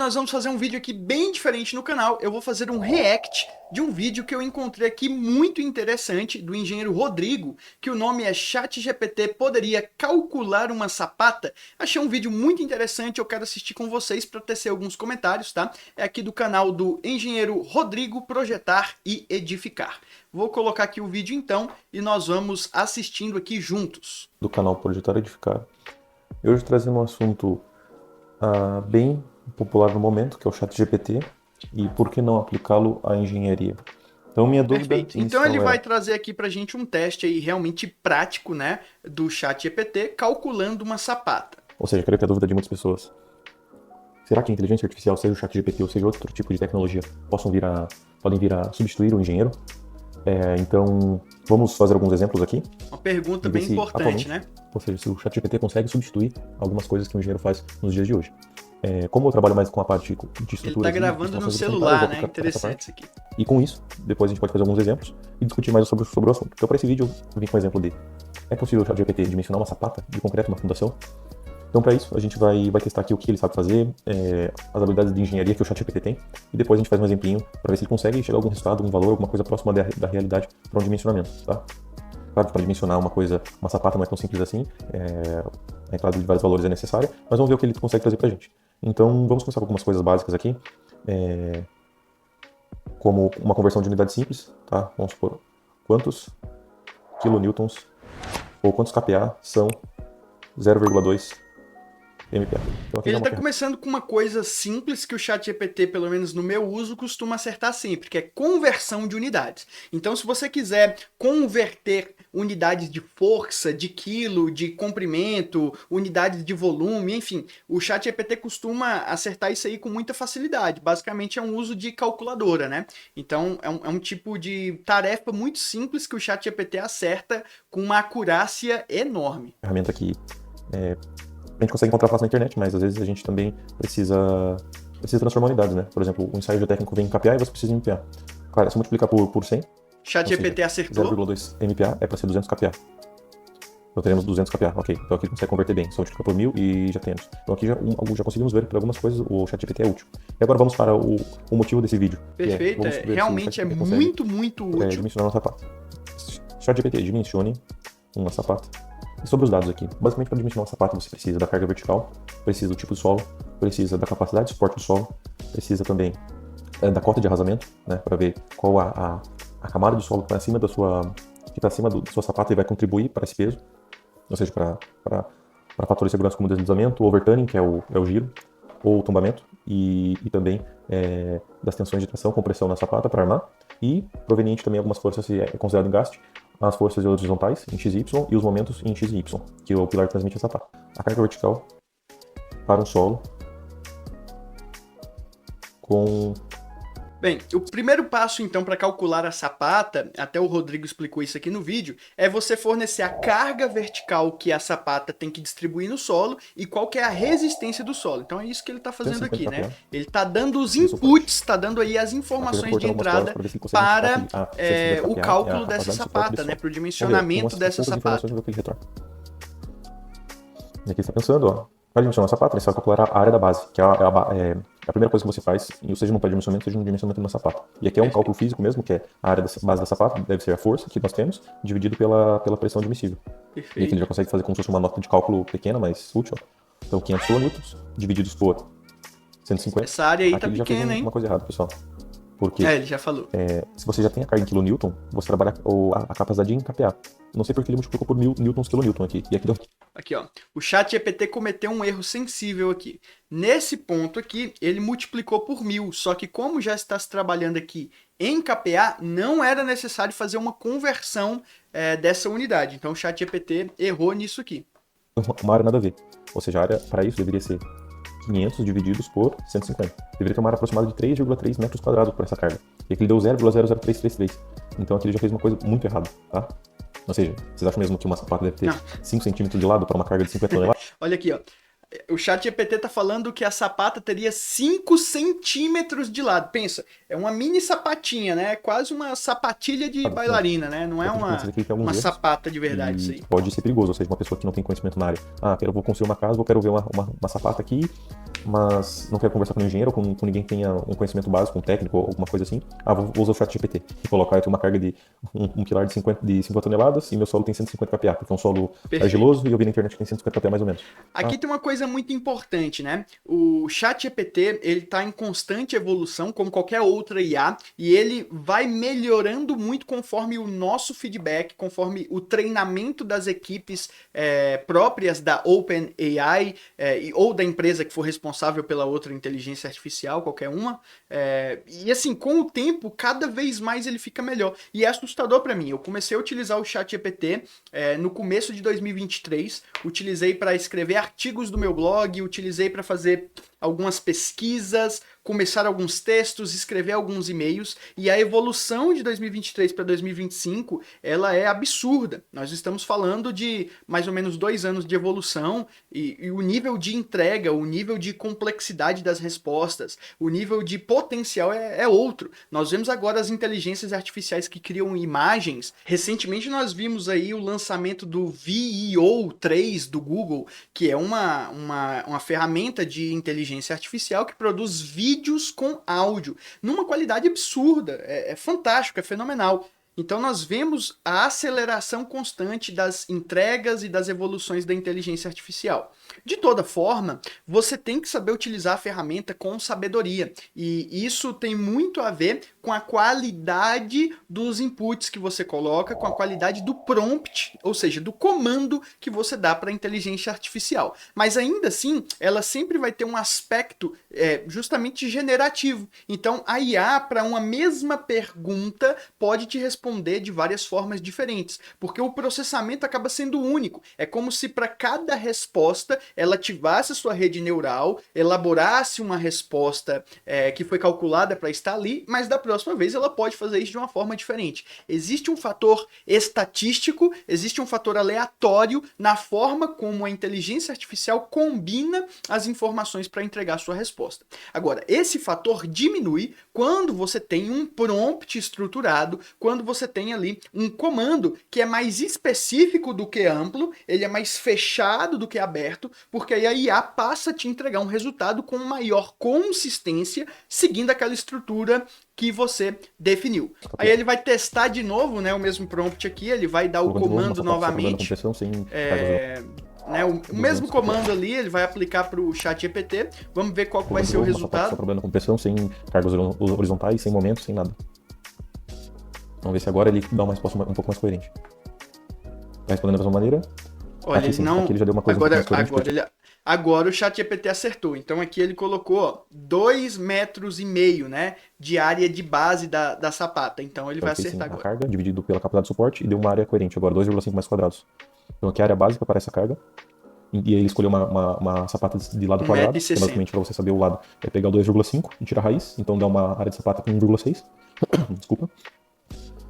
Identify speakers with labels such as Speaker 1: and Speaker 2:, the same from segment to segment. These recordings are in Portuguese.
Speaker 1: Nós vamos fazer um vídeo aqui bem diferente no canal. Eu vou fazer um react de um vídeo que eu encontrei aqui muito interessante do engenheiro Rodrigo, que o nome é ChatGPT poderia calcular uma sapata. Achei um vídeo muito interessante, eu quero assistir com vocês para tecer alguns comentários, tá? É aqui do canal do engenheiro Rodrigo Projetar e Edificar. Vou colocar aqui o vídeo então e nós vamos assistindo aqui juntos.
Speaker 2: Do canal Projetar e Edificar. Eu hoje trazendo um assunto bem popular no momento, que é o ChatGPT, e por que não aplicá-lo à engenharia. Então, minha dúvida...
Speaker 1: Perfeito. Então ele vai trazer aqui pra gente um teste aí realmente prático, né, do ChatGPT calculando uma sapata.
Speaker 2: Ou seja, creio que a dúvida de muitas pessoas: será que a inteligência artificial, seja o ChatGPT ou seja outro tipo de tecnologia, podem vir a substituir o engenheiro? Então, vamos fazer alguns exemplos aqui.
Speaker 1: Uma pergunta bem importante, né?
Speaker 2: Ou seja, se o ChatGPT consegue substituir algumas coisas que o engenheiro faz nos dias de hoje. Como eu trabalho mais com a parte de estrutura...
Speaker 1: Ele tá gravando no celular, né? Interessante isso aqui.
Speaker 2: E com isso, depois a gente pode fazer alguns exemplos e discutir mais sobre o assunto. Então, para esse vídeo, eu vim com um exemplo de: é possível o ChatGPT dimensionar uma sapata de concreto, uma fundação? Então, para isso, a gente vai testar aqui o que ele sabe fazer, as habilidades de engenharia que o ChatGPT tem, e depois a gente faz um exemplinho para ver se ele consegue chegar a algum resultado, algum valor, alguma coisa próxima da realidade para um dimensionamento, tá? Claro que para dimensionar uma sapata não é tão simples assim, a entrada de vários valores é necessária, mas vamos ver o que ele consegue trazer para a gente. Então, vamos começar com algumas coisas básicas aqui, como uma conversão de unidade simples, tá? Vamos supor, quantos kilonewtons ou quantos kPa são 0,2 MPa. Então,
Speaker 1: ele está começando com uma coisa simples que o ChatGPT, pelo menos no meu uso, costuma acertar sempre, que é conversão de unidades. Então, se você quiser converter unidades de força, de quilo, de comprimento, unidades de volume, enfim, o ChatGPT costuma acertar isso aí com muita facilidade. Basicamente é um uso de calculadora, né? Então, é um tipo de tarefa muito simples que o ChatGPT acerta com uma acurácia enorme.
Speaker 2: Ferramenta que a gente consegue encontrar fácil na internet, mas às vezes a gente também precisa transformar unidades, né? Por exemplo, o ensaio geotécnico vem em kPa e você precisa em MPa. Claro, se multiplicar por 100...
Speaker 1: ChatGPT acertou.
Speaker 2: 0,2 MPa é para ser 200 kPa. Então teremos 200 kPa, ok. Então aqui consegue converter bem, só multiplicar por 1000 e já temos. Então aqui já conseguimos ver que para algumas coisas o ChatGPT é útil. E agora vamos para o motivo desse vídeo.
Speaker 1: Perfeito, realmente é muito útil.
Speaker 2: Dimensionar uma sapata. ChatGPT, dimensione uma sapata. E sobre os dados aqui, basicamente para dimensionar uma sapata você precisa da carga vertical, precisa do tipo de solo, precisa da capacidade de suporte do solo, precisa também da cota de arrasamento, né, para ver qual a camada de solo que está acima da sua sapata e vai contribuir para esse peso, ou seja, para fatores de segurança como deslizamento, overturning, que é o giro, ou tombamento, e também das tensões de tração, compressão na sapata para armar, e proveniente também algumas forças, se é considerado engaste, as forças horizontais em XY e os momentos em XY, que o pilar transmite a sapata. A carga vertical para um solo com...
Speaker 1: Bem, o primeiro passo então para calcular a sapata, até o Rodrigo explicou isso aqui no vídeo, é você fornecer a carga vertical que a sapata tem que distribuir no solo e qual que é a resistência do solo. Então é isso que ele está fazendo aqui, né? Ele está dando os inputs, está dando aí as informações de entrada para o cálculo dessa sapata, né? Para o dimensionamento dessa sapata.
Speaker 2: E aqui está pensando, ó, para dimensionar a sapata, você vai calcular a área da base, que é a primeira coisa que você faz, seja no pré-dimensionamento, seja no dimensionamento de uma sapata. E aqui é um cálculo físico mesmo, que é a área da base da sapata, deve ser a força que nós temos, dividido pela pressão admissível.
Speaker 1: Perfeito.
Speaker 2: E aqui ele já consegue fazer como se fosse uma nota de cálculo pequena, mas útil. Então 500 kN divididos por 150.
Speaker 1: Essa área aí
Speaker 2: aqui
Speaker 1: tá
Speaker 2: ele já
Speaker 1: pequena,
Speaker 2: fez
Speaker 1: hein?
Speaker 2: uma coisa errada, pessoal. Porque
Speaker 1: ele já falou.
Speaker 2: Se você já tem a carga em kN, você trabalha a capacidade em kPa. Não sei porque ele multiplicou por newtons kN aqui. E aqui deu...
Speaker 1: Aqui, ó. O ChatGPT cometeu um erro sensível aqui. Nesse ponto aqui, ele multiplicou por 1000. Só que como já está se trabalhando aqui em kPa, não era necessário fazer uma conversão dessa unidade. Então o ChatGPT errou nisso aqui.
Speaker 2: Uma área nada a ver. Ou seja, a área para isso deveria ser 500 divididos por 150. Deveria ter uma área aproximada de 3,3 metros quadrados por essa carga. E aqui ele deu 0,00333. Então aqui ele já fez uma coisa muito errada, tá? Ou seja, vocês acham mesmo que uma sapata deve ter 5 centímetros de lado para uma carga de 50 toneladas?
Speaker 1: Olha aqui, ó. O ChatGPT tá falando que a sapata teria 5 centímetros de lado. Pensa, é uma mini sapatinha, né? É quase uma sapatilha de
Speaker 2: Não.
Speaker 1: bailarina, né? Não é
Speaker 2: Tecnicamente, isso aqui tem alguns
Speaker 1: uma
Speaker 2: erros
Speaker 1: sapata de verdade, isso
Speaker 2: e
Speaker 1: aí.
Speaker 2: pode ser perigoso, ou seja, uma pessoa que não tem conhecimento na área. Vou construir uma casa, eu quero ver uma sapata aqui, mas não quero conversar com um engenheiro ou com ninguém que tenha um conhecimento básico, um técnico ou alguma coisa assim. Vou usar o ChatGPT e colocar eu tenho uma carga de um pilar de 50 toneladas e meu solo tem 150 kPa, porque é um solo
Speaker 1: Perfeito.
Speaker 2: argiloso e eu vi na internet que tem 150 kPa mais ou menos.
Speaker 1: Aqui tem uma coisa muito importante, né? O ChatGPT, ele tá em constante evolução, como qualquer outra IA, e ele vai melhorando muito conforme o nosso feedback, conforme o treinamento das equipes próprias da OpenAI ou da empresa que for responsável pela outra inteligência artificial, qualquer uma. E assim, com o tempo, cada vez mais ele fica melhor. E é assustador para mim. Eu comecei a utilizar o ChatGPT no começo de 2023, utilizei para escrever artigos do meu blog, utilizei para fazer algumas pesquisas, começar alguns textos, escrever alguns e-mails, e a evolução de 2023 para 2025, ela é absurda. Nós estamos falando de mais ou menos 2 anos de evolução, e o nível de entrega, o nível de complexidade das respostas, o nível de potencial é outro. Nós vemos agora as inteligências artificiais que criam imagens. Recentemente nós vimos aí o lançamento do Veo 3 do Google, que é uma ferramenta de inteligência artificial que produz vídeos com áudio numa qualidade absurda. É fantástico, é fenomenal. Então nós vemos a aceleração constante das entregas e das evoluções da inteligência artificial. De toda forma, você tem que saber utilizar a ferramenta com sabedoria. E isso tem muito a ver com a qualidade dos inputs que você coloca, com a qualidade do prompt, ou seja, do comando que você dá para a inteligência artificial. Mas ainda assim, ela sempre vai ter um aspecto justamente generativo. Então, a IA, para uma mesma pergunta, pode te responder de várias formas diferentes, porque o processamento acaba sendo único. É como se para cada resposta ela ativasse a sua rede neural, elaborasse uma resposta que foi calculada para estar ali, mas da próxima vez ela pode fazer isso de uma forma diferente. Existe um fator estatístico, existe um fator aleatório na forma como a inteligência artificial combina as informações para entregar a sua resposta. Agora, esse fator diminui quando você tem um prompt estruturado, quando você tem ali um comando que é mais específico do que amplo, ele é mais fechado do que aberto, porque aí a IA passa a te entregar um resultado com maior consistência, seguindo aquela estrutura que você definiu. Aí ele vai testar de novo, né, o mesmo prompt aqui, ele vai dar o comando novamente. O mesmo comando ali, ele vai aplicar para o ChatGPT. Vamos ver qual vai ser o resultado.
Speaker 2: Só problema com pressão, sem cargas horizontais, sem momento, sem nada. Vamos ver se agora ele dá uma resposta um pouco mais coerente. Tá respondendo da mesma maneira?
Speaker 1: Olha,
Speaker 2: aqui,
Speaker 1: ele
Speaker 2: sim,
Speaker 1: não.
Speaker 2: aqui ele já deu uma coisa mais coerente.
Speaker 1: Agora o ChatGPT acertou. Então aqui ele colocou 2,5 metros, né, de área de base da sapata. Então ele vai acertar agora.
Speaker 2: A carga dividido pela capacidade de suporte e deu uma área coerente. Agora 2,5 metros quadrados. Então aqui a área básica para essa carga. E aí ele escolheu uma sapata de lado quadrado. Que basicamente, para você saber o lado, é pegar o 2,5 e tirar a raiz. Então dá uma área de sapata com 1,6. Desculpa.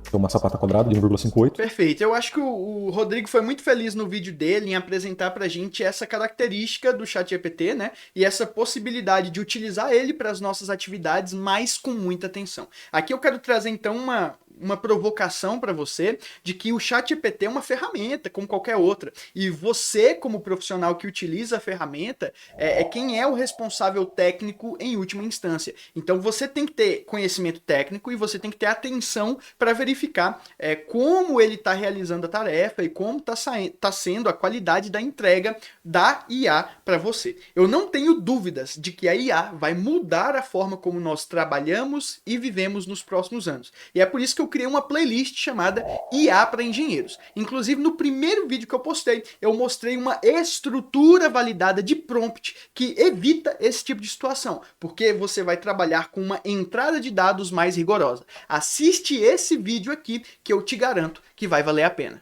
Speaker 2: Então uma sapata quadrada de 1,58.
Speaker 1: Perfeito. Eu acho que o Rodrigo foi muito feliz no vídeo dele em apresentar pra gente essa característica do ChatGPT, né? E essa possibilidade de utilizar ele para as nossas atividades, mas com muita atenção. Aqui eu quero trazer então uma provocação para você de que o ChatGPT é uma ferramenta como qualquer outra, e você, como profissional que utiliza a ferramenta, é quem é o responsável técnico em última instância. Então você tem que ter conhecimento técnico e você tem que ter atenção para verificar como ele está realizando a tarefa e como está sendo a qualidade da entrega da IA para você. Eu não tenho dúvidas de que a IA vai mudar a forma como nós trabalhamos e vivemos nos próximos anos. E é por isso que eu criei uma playlist chamada IA para engenheiros. Inclusive, no primeiro vídeo que eu postei, eu mostrei uma estrutura validada de prompt que evita esse tipo de situação, porque você vai trabalhar com uma entrada de dados mais rigorosa. Assiste esse vídeo aqui que eu te garanto que vai valer a pena.